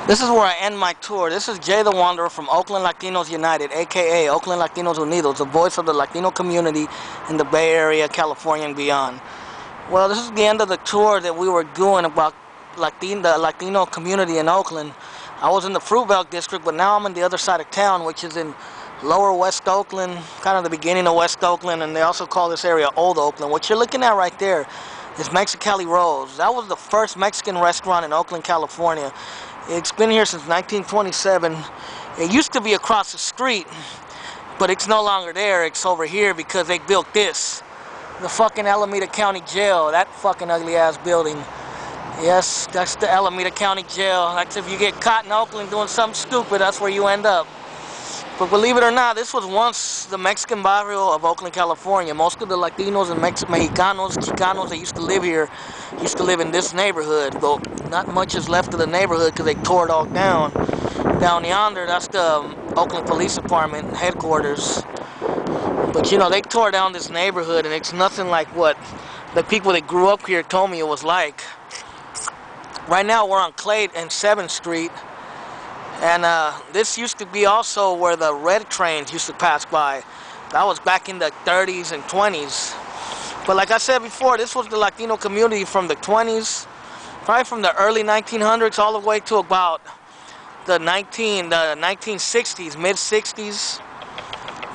This is where I end my tour. This is Jay the Wanderer from Oakland Latinos United, aka Oakland Latinos Unidos, the voice of the Latino community in the Bay Area, California, and beyond. Well, this is the end of the tour that we were doing about the Latino community in Oakland. I was in the Fruitvale district, but now I'm on the other side of town, which is in lower West Oakland, kind of the beginning of West Oakland, and they also call this area Old Oakland. What you're looking at right there is Mexicali Rose. That was the first Mexican restaurant in Oakland, California. It's been here since 1927. It used to be across the street, but it's no longer there. It's over here because they built this. The fucking Alameda County Jail. That fucking ugly ass building. Yes, that's the Alameda County Jail. That's if you get caught in Oakland doing something stupid, that's where you end up. But believe it or not, this was once the Mexican barrio of Oakland, California. Most of the Latinos and Mexicanos, Chicanos that used to live here, used to live in this neighborhood. But not much is left of the neighborhood because they tore it all down. Down yonder, that's the Oakland Police Department headquarters. But you know, they tore down this neighborhood and it's nothing like what the people that grew up here told me it was like. Right now we're on Clay and 7th Street. And this used to be also where the red trains used to pass by. That was back in the 30s and 20s. But like I said before, this was the Latino community from the 20s, probably from the early 1900s all the way to about the 1960s, mid-60s,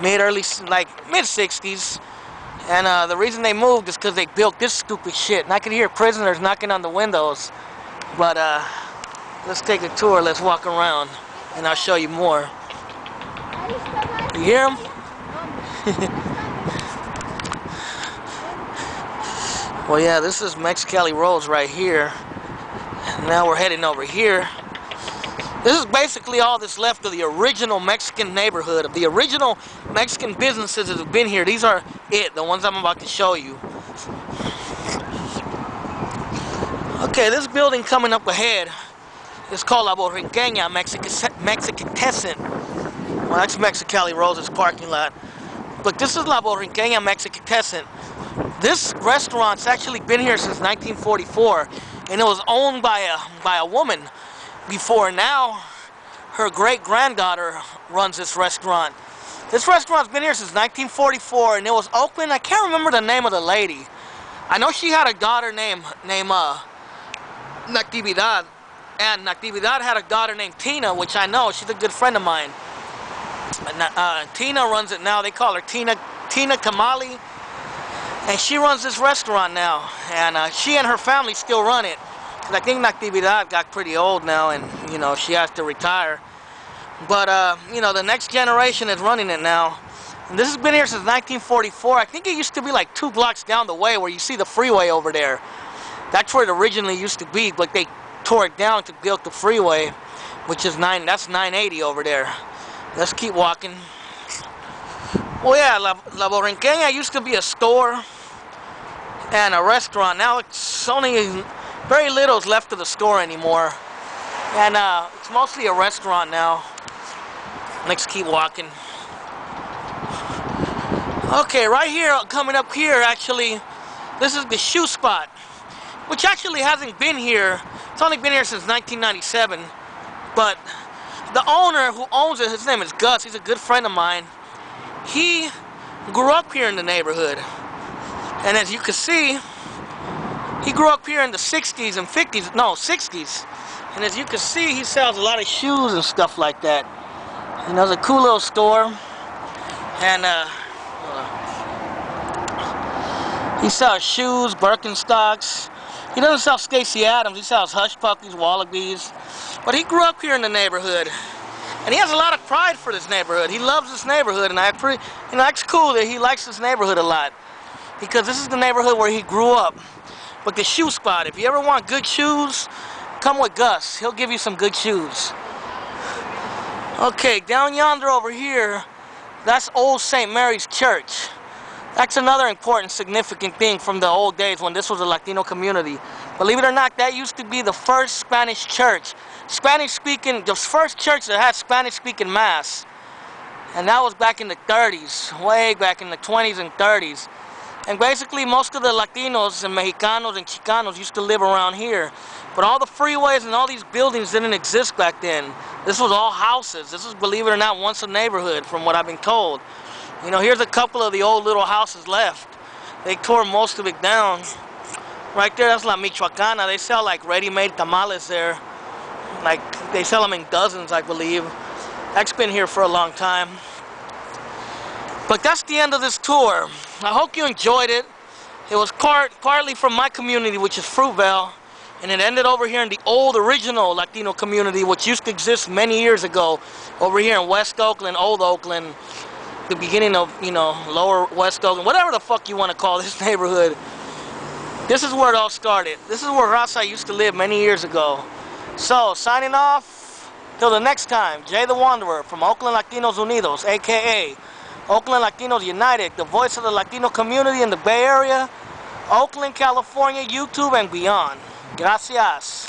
mid-60s. And the reason they moved is because they built this stupid shit. And I could hear prisoners knocking on the windows. But let's take a tour. Let's walk around, and I'll show you more. You hear them? Well, yeah, this is Mexicali Rose right here. Now we're heading over here. This is basically all that's left of the original Mexican neighborhood, of the original Mexican businesses that have been here. These are it, the ones I'm about to show you. Okay, this building coming up ahead is called La Borriqueña Mexicatessen. Well, that's Mexicali Rose's parking lot. But this is La Borriqueña Mexicatessen. This restaurant's actually been here since 1944, and it was owned by a woman before. Now, her great-granddaughter runs this restaurant. This restaurant's been here since 1944, and it was Oakland. I can't remember the name of the lady. I know she had a daughter named Natividad, and Natividad had a daughter named Tina, which I know, she's a good friend of mine. Tina runs it now. They call her Tina Kamali, and she runs this restaurant now, and she and her family still run it. I think Natividad got pretty old now, and you know, she has to retire. But you know, the next generation is running it now. And this has been here since 1944. I think it used to be like 2 blocks down the way where you see the freeway over there. That's where it originally used to be, but they tore it down to build the freeway, which is that's 980 over there. Let's keep walking. Well, yeah, La Borriqueña used to be a store and a restaurant. Now it's only very little's left of the store anymore, and it's mostly a restaurant now. Let's keep walking. Okay, right here, coming up here, actually, this is the shoe spot, which actually hasn't been here. It's only been here since 1997. But the owner who owns it, his name is Gus. He's a good friend of mine. He grew up here in the neighborhood. And as you can see, he grew up here in the 60s and 50s. No, 60s. And as you can see, he sells a lot of shoes and stuff like that. And there's a cool little store. And he sells shoes, Birkenstocks. He doesn't sell Stacy Adams. He sells Hush Puppies, Wallabies. But he grew up here in the neighborhood, and he has a lot of pride for this neighborhood. He loves this neighborhood, and it's cool that he likes this neighborhood a lot, because this is the neighborhood where he grew up. But the shoe spot, if you ever want good shoes, come with Gus. He'll give you some good shoes. Okay, down yonder over here, that's Old St. Mary's Church. That's another important, significant thing from the old days when this was a Latino community. Believe it or not, that used to be the first Spanish church. Spanish-speaking, the first church that had Spanish-speaking mass. And that was back in the 30s, way back in the 20s and 30s. And basically most of the Latinos and Mexicanos and Chicanos used to live around here. But all the freeways and all these buildings didn't exist back then. This was all houses. This was, believe it or not, once a neighborhood from what I've been told. You know, here's a couple of the old little houses left. They tore most of it down. Right there, that's La Michoacana. They sell like ready-made tamales there. Like, they sell them in dozens, I believe. I've been here for a long time. But that's the end of this tour. I hope you enjoyed it. It was partly from my community, which is Fruitvale, and it ended over here in the old original Latino community, which used to exist many years ago, over here in West Oakland, Old Oakland, the beginning of, you know, Lower West Oakland, whatever the fuck you want to call this neighborhood. This is where it all started. This is where Raza used to live many years ago. So, signing off, till the next time, Jay the Wanderer from Oakland Latinos Unidos, a.k.a. Oakland Latinos United, the voice of the Latino community in the Bay Area, Oakland, California, YouTube, and beyond. Gracias.